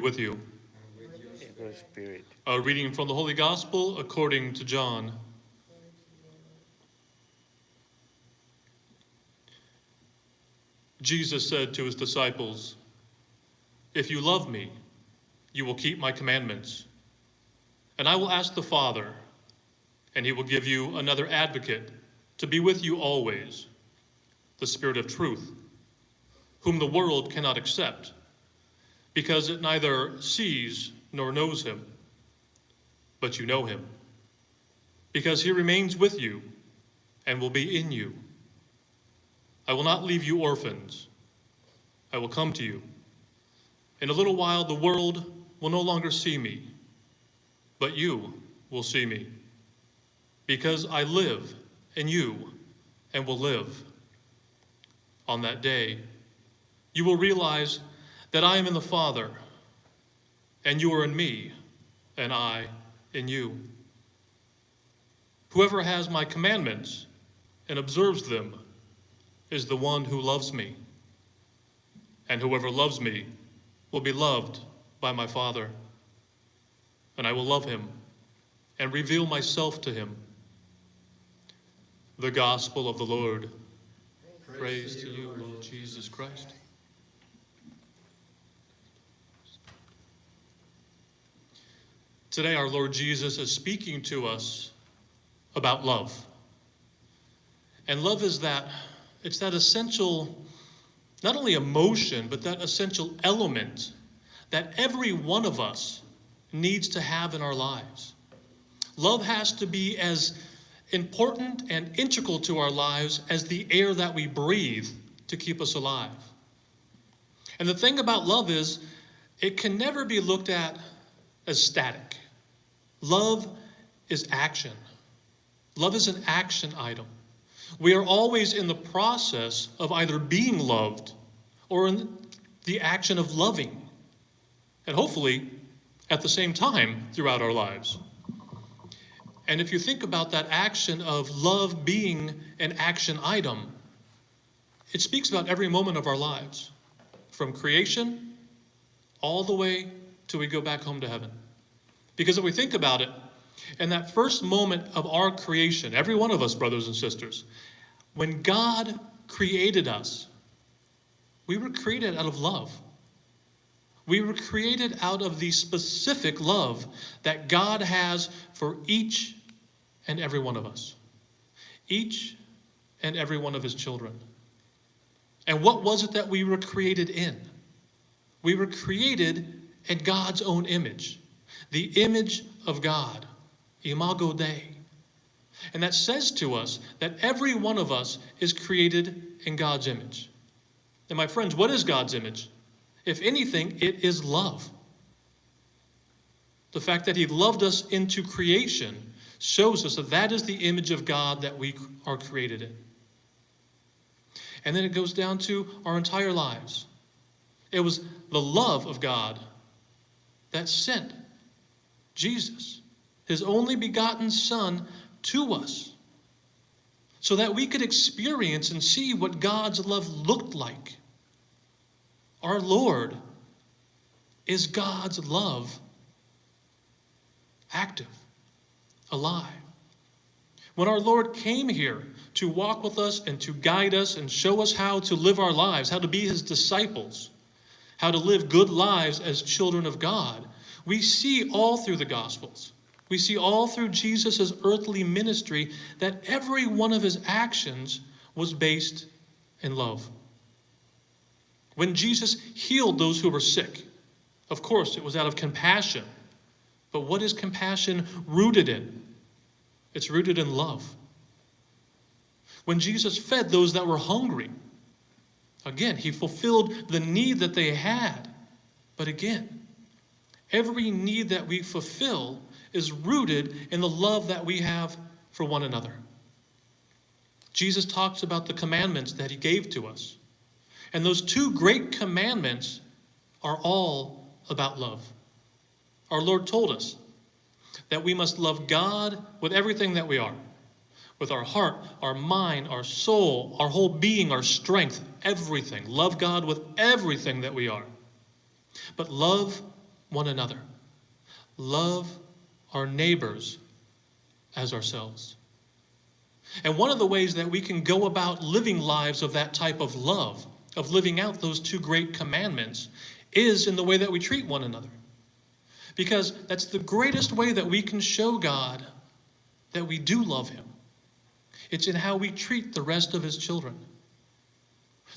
with you. And with your spirit. A reading from the Holy Gospel according to John. Jesus said to his disciples, "If you love me, you will keep my commandments. And I will ask the Father, and he will give you another advocate to be with you always, the Spirit of truth, whom the world cannot accept, because it neither sees nor knows him. But you know him, because he remains with you and will be in you. I will not leave you orphans. I will come to you. In a little while the world will no longer see me, but you will see me, because I live in you and will live. On that day, you will realize that I am in the Father, and you are in me, and I in you. Whoever has my commandments and observes them is the one who loves me. And whoever loves me will be loved by my Father. And I will love him and reveal myself to him." The Gospel of the Lord. Praise to you, Lord Jesus Christ. Today, our Lord Jesus is speaking to us about love. And love is it's that essential, not only emotion, but that essential element that every one of us needs to have in our lives. Love has to be as important and integral to our lives as the air that we breathe to keep us alive. And the thing about love is, it can never be looked at as static. Love is action. Love is an action item. We are always in the process of either being loved or in the action of loving, and hopefully at the same time throughout our lives. And if you think about that action of love being an action item, it speaks about every moment of our lives, from creation all the way till we go back home to heaven. Because if we think about it, in that first moment of our creation, every one of us, brothers and sisters, when God created us, we were created out of love. We were created out of the specific love that God has for each and every one of us, each and every one of his children. And what was it that we were created in? We were created in God's own image, the image of God, imago Dei. And that says to us that every one of us is created in God's image. And my friends, what is God's image? If anything, it is love. The fact that he loved us into creation shows us that that is the image of God that we are created in. And then it goes down to our entire lives. It was the love of God that sent Jesus, his only begotten Son, to us, so that we could experience and see what God's love looked like. Our Lord is God's love, active, alive. When our Lord came here to walk with us and to guide us and show us how to live our lives, how to be his disciples, how to live good lives as children of God, we see all through the Gospels, we see all through Jesus' earthly ministry that every one of his actions was based in love. When Jesus healed those who were sick, of course, it was out of compassion. But what is compassion rooted in? It's rooted in love. When Jesus fed those that were hungry, again, he fulfilled the need that they had. But again, every need that we fulfill is rooted in the love that we have for one another. Jesus talks about the commandments that he gave to us. And those two great commandments are all about love. Our Lord told us that we must love God with everything that we are, with our heart, our mind, our soul, our whole being, our strength, everything. Love God with everything that we are. But love one another. Love our neighbors as ourselves. And one of the ways that we can go about living lives of that type of love, of living out those two great commandments, is in the way that we treat one another. Because that's the greatest way that we can show God that we do love him. It's in how we treat the rest of his children.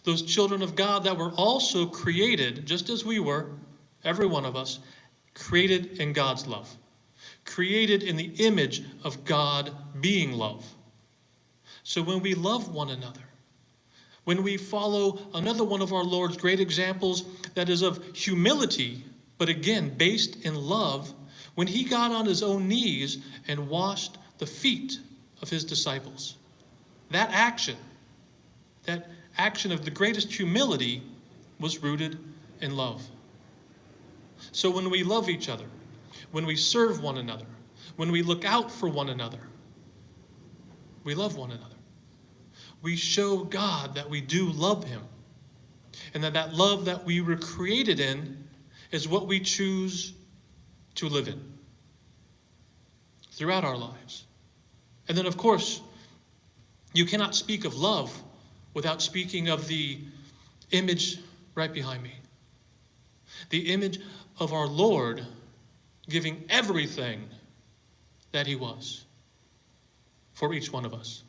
Those children of God that were also created, just as we were, every one of us, created in God's love. Created in the image of God being love. So when we love one another, when we follow another one of our Lord's great examples that is of humility, but again, based in love, when he got on his own knees and washed the feet of his disciples. That action of the greatest humility was rooted in love. So when we love each other, when we serve one another, when we look out for one another, we love one another. We show God that we do love him, and that love that we were created in is what we choose to live in throughout our lives. And then, of course, you cannot speak of love without speaking of the image right behind me. The image of our Lord giving everything that he was for each one of us.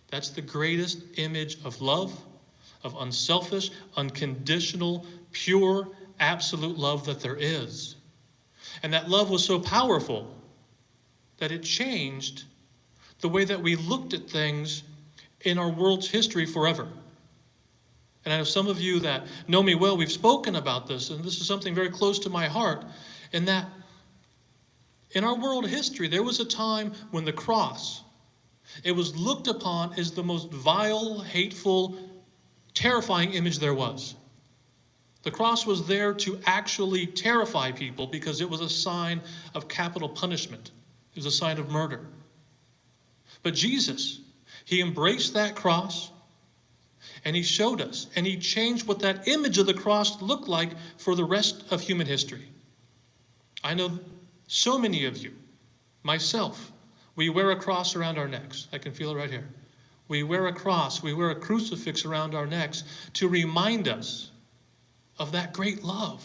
That's the greatest image of love, of unselfish, unconditional, pure, absolute love that there is. And that love was so powerful that it changed the way that we looked at things in our world's history forever. And I know some of you that know me well, we've spoken about this, and this is something very close to my heart, in that in our world history, there was a time when the cross, it was looked upon as the most vile, hateful, terrifying image there was. The cross was there to actually terrify people because it was a sign of capital punishment. It was a sign of murder. But Jesus, he embraced that cross, and he showed us, and he changed what that image of the cross looked like for the rest of human history. I know so many of you, myself, we wear a cross around our necks. I can feel it right here. We wear a cross, we wear a crucifix around our necks to remind us of that great love,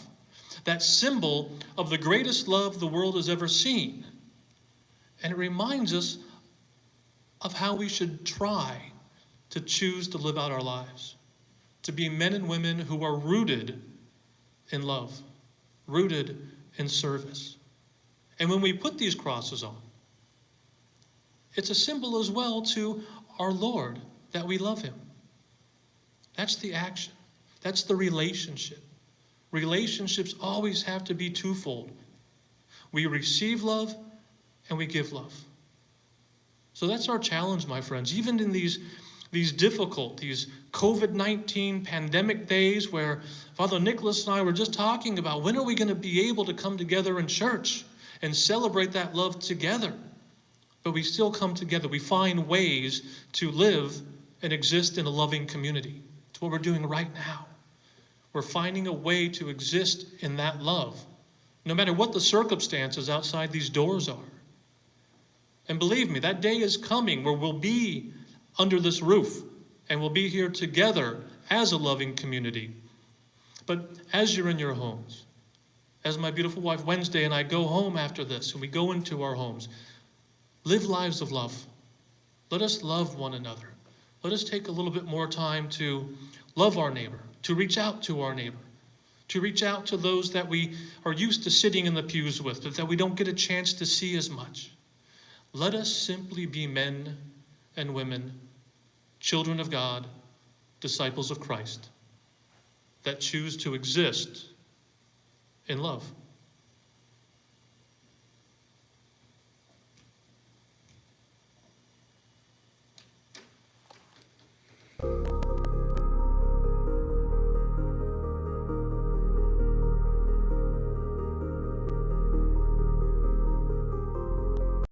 that symbol of the greatest love the world has ever seen. And it reminds us of how we should try to choose to live out our lives, to be men and women who are rooted in love, rooted in service. And when we put these crosses on, it's a symbol as well to our Lord that we love him. That's the action. That's the relationship. Relationships always have to be twofold. We receive love and we give love. So that's our challenge, my friends, even in these difficult, these COVID-19 pandemic days where Father Nicholas and I were just talking about when are we going to be able to come together in church and celebrate that love together. But we still come together. We find ways to live and exist in a loving community. It's what we're doing right now. We're finding a way to exist in that love, no matter what the circumstances outside these doors are. And believe me, that day is coming where we'll be under this roof and we'll be here together as a loving community. But as you're in your homes, as my beautiful wife Wednesday and I go home after this and we go into our homes, live lives of love. Let us love one another. Let us take a little bit more time to love our neighbor, to reach out to our neighbor, to reach out to those that we are used to sitting in the pews with, but that we don't get a chance to see as much. Let us simply be men and women, children of God, disciples of Christ, that choose to exist in love.